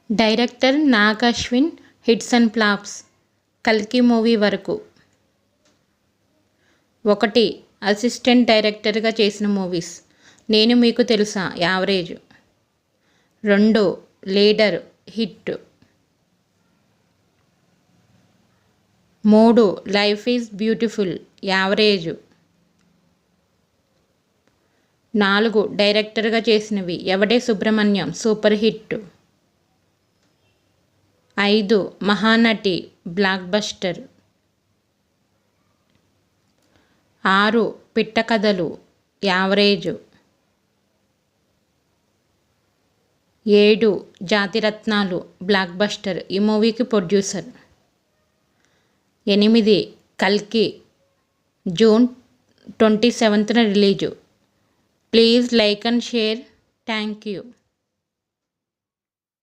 Director Nag Ashwin. Hits and flops. కల్కి movie వరకు. 1. Assistant డైరెక్టర్గా చేసిన మూవీస్. నేను మీకు తెలుసా average. 2. Leader hit. 3. Life is beautiful average. 4. డైరెక్టర్గా చేసినవి. ఎవడే Subrahmanyam super hit. 5. Mahanati block buster. 6. పిట్ట కథలు యావరేజ్. 7. జాతిరత్నాలు బ్లాక్ బస్టర్. ఈ మూవీకి ప్రొడ్యూసర్. 8. కల్కి జూన్ 27న release. Please like and share. Thank you.